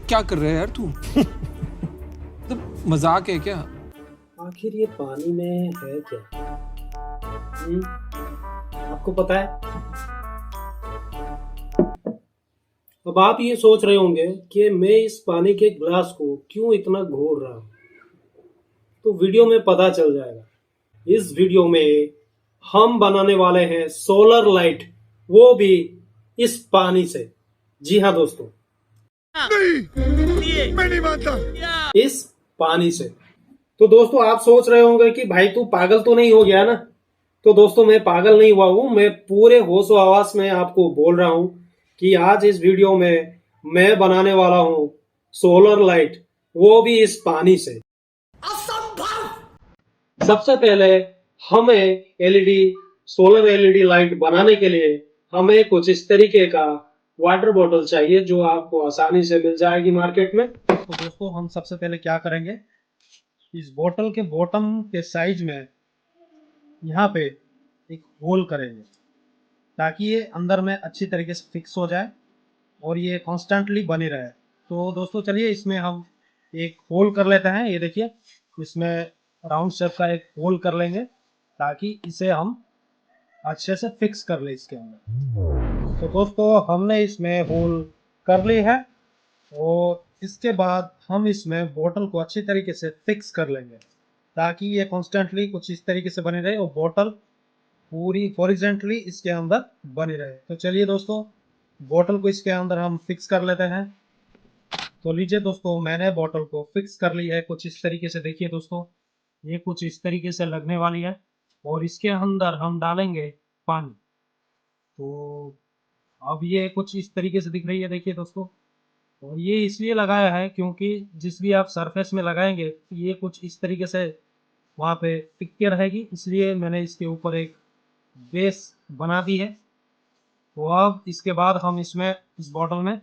क्या कर रहा है यार तू? तो मजाक है क्या? आखिर ये पानी में है क्या? आपको पता है? अब आप ये सोच रहे होंगे कि मैं इस पानी के ग्लास को क्यों इतना घोर रहा हूँ। तो वीडियो में पता चल जाएगा। इस वीडियो में हम बनाने वाले हैं सोलर लाइट, वो भी इस पानी से। जी हाँ दोस्तों, नहीं, मैं नहीं मानता। इस पानी से। तो दोस्तों आप सोच रहे होंगे कि भाई तू पागल तो नहीं हो गया ना। तो दोस्तों मैं पागल नहीं हुआ हूं, मैं पूरे होशो हवास में आपको बोल रहा हूं कि आज इस वीडियो में मैं बनाने वाला हूं सोलर लाइट, वो भी इस पानी से। सबसे पहले हमें एलईडी सोलर एलईडी लाइट बनाने के लिए हमें कुछ इस तरीके का वाटर बॉटल चाहिए, जो आपको आसानी से मिल जाएगी मार्केट में। तो दोस्तों हम सबसे पहले क्या करेंगे, इस बोतल के बॉटम के साइज में यहाँ पे एक होल करेंगे ताकि ये अंदर में अच्छी तरीके से फिक्स हो जाए और ये कॉन्स्टेंटली बनी रहे। तो दोस्तों चलिए इसमें हम एक होल कर लेते हैं। ये देखिए इसमें राउंड शेप का एक होल कर लेंगे ताकि इसे हम अच्छे से फिक्स कर ले इसके अंदर। तो दोस्तों हमने इसमें होल कर ली है और इसके बाद हम इसमें बोतल को अच्छी तरीके से फिक्स कर लेंगे ताकि ये कॉन्स्टेंटली कुछ इस तरीके से बने रहे और बोतल पूरी हॉरिजॉन्टली इसके अंदर बनी रहे। तो चलिए दोस्तों बोतल को इसके अंदर हम फिक्स कर लेते हैं। तो लीजिए दोस्तों मैंने बोतल को फिक्स कर ली है कुछ इस तरीके से। देखिए दोस्तों ये कुछ इस तरीके से लगने वाली है और इसके अंदर हम डालेंगे पानी। तो अब ये कुछ इस तरीके से दिख रही है। देखिए दोस्तों और ये इसलिए लगाया है क्योंकि जिस भी आप सरफेस में लगाएंगे ये कुछ इस तरीके से वहाँ पे टिक के रहेगी, इसलिए मैंने इसके ऊपर एक बेस बना दी है। तो अब इसके बाद हम इसमें इस बॉटल में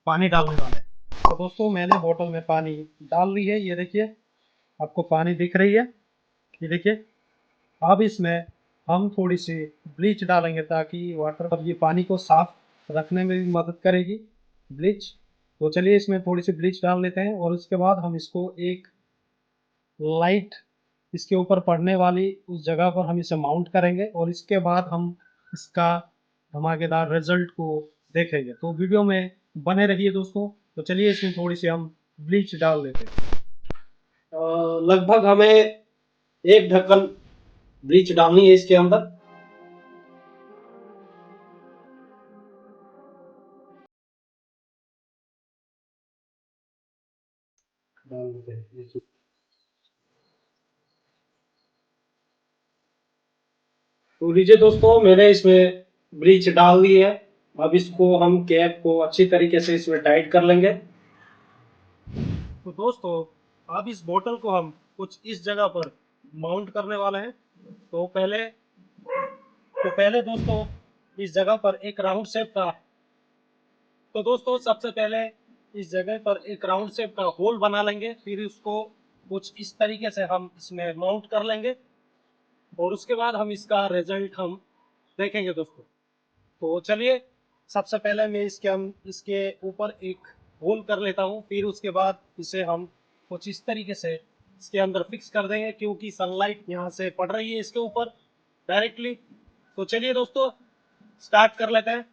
पानी डालने वाले हैं। तो दोस्तों मैंने बॉटल में पानी डाल ली है। ये देखिए आपको पानी दिख रही है। ये देखिए अब इसमें हम थोड़ी सी ब्लीच डालेंगे ताकि वाटर अब ये पानी को साफ रखने में भी मदद करेगी ब्लीच। तो चलिए इसमें थोड़ी सी ब्लीच डाल लेते हैं और उसके बाद हम इसको एक लाइट इसके ऊपर पड़ने वाली उस जगह पर हम इसे माउंट करेंगे और इसके बाद हम इसका धमाकेदार रिजल्ट को देखेंगे। तो वीडियो में बने रहिए दोस्तों। तो चलिए इसमें थोड़ी सी हम ब्लीच डाल देते हैं। लगभग हमें एक ढक्कन ब्लीच डालनी है इसके अंदर। डाल देते हैं। तो लीजिए दोस्तों मैंने इसमें ब्लीच डाल दी है। अब इसको हम कैप को अच्छी तरीके से इसमें टाइट कर लेंगे। तो दोस्तों अब इस बोतल को हम कुछ इस जगह पर माउंट करने वाले हैं। तो पहले दोस्तों इस जगह पर एक राउंड शेप का तो दोस्तों सबसे पहले इस जगह पर एक राउंड शेप का होल बना लेंगे, फिर उसको कुछ इस तरीके से हम इसमें माउंट कर लेंगे और उसके बाद हम इसका रिजल्ट हम देखेंगे दोस्तों। तो चलिए सबसे पहले मैं इसके ऊपर एक होल कर लेता हूँ, फिर उसके बाद इसे हम कुछ इस तरीके से इसके अंदर फिक्स कर देंगे क्योंकि सनलाइट यहाँ से पड़ रही है इसके ऊपर डायरेक्टली। तो चलिए दोस्तों स्टार्ट कर लेते हैं।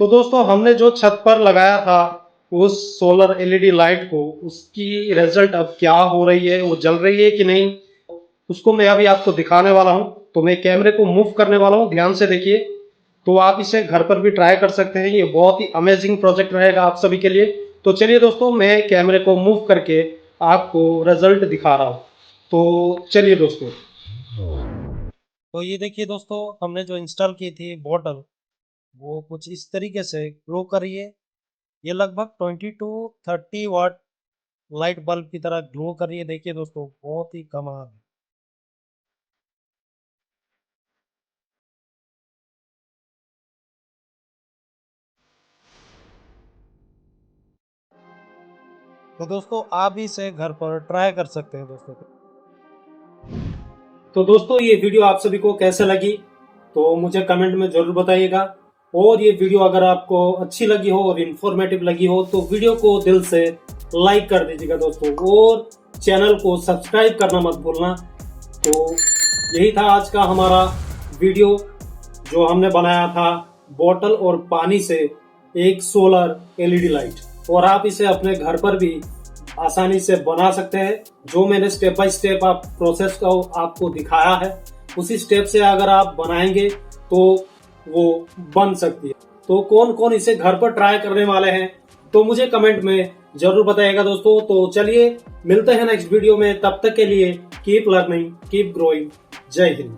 तो दोस्तों हमने जो छत पर लगाया था उस सोलर एलईडी लाइट को, उसकी रिजल्ट अब क्या हो रही है, वो जल रही है कि नहीं, उसको मैं अभी आपको दिखाने वाला हूं। तो मैं कैमरे को मूव करने वाला हूं, ध्यान से देखिए। तो आप इसे घर पर भी ट्राई कर सकते हैं, ये बहुत ही अमेजिंग प्रोजेक्ट रहेगा आप सभी के लिए। तो चलिए दोस्तों मैं कैमरे को मूव करके आपको रिजल्ट दिखा रहा हूं। तो चलिए दोस्तों। तो ये देखिए दोस्तों हमने जो इंस्टॉल की थी बॉटल वो कुछ इस तरीके से ग्लो कर रही है। ये लगभग 20 to 30 वाट लाइट बल्ब की तरह ग्लो कर रही है। देखिए दोस्तों बहुत ही कमाल है। तो दोस्तों आप भी इसे घर पर ट्राई कर सकते हैं दोस्तों। तो दोस्तों ये वीडियो आप सभी को कैसे लगी तो मुझे कमेंट में जरूर बताइएगा, और ये वीडियो अगर आपको अच्छी लगी हो और इन्फॉर्मेटिव लगी हो तो वीडियो को दिल से लाइक कर दीजिएगा दोस्तों, और चैनल को सब्सक्राइब करना मत भूलना। तो यही था आज का हमारा वीडियो जो हमने बनाया था बोतल और पानी से एक सोलर एलईडी लाइट, और आप इसे अपने घर पर भी आसानी से बना सकते हैं। जो मैंने स्टेप बाय स्टेप आप प्रोसेस को आपको दिखाया है उसी स्टेप से अगर आप बनाएंगे तो वो बन सकती है। तो कौन कौन इसे घर पर ट्राई करने वाले हैं तो मुझे कमेंट में जरूर बताइएगा दोस्तों। तो चलिए मिलते हैं नेक्स्ट वीडियो में, तब तक के लिए कीप लर्निंग कीप ग्रोइंग। जय हिंद।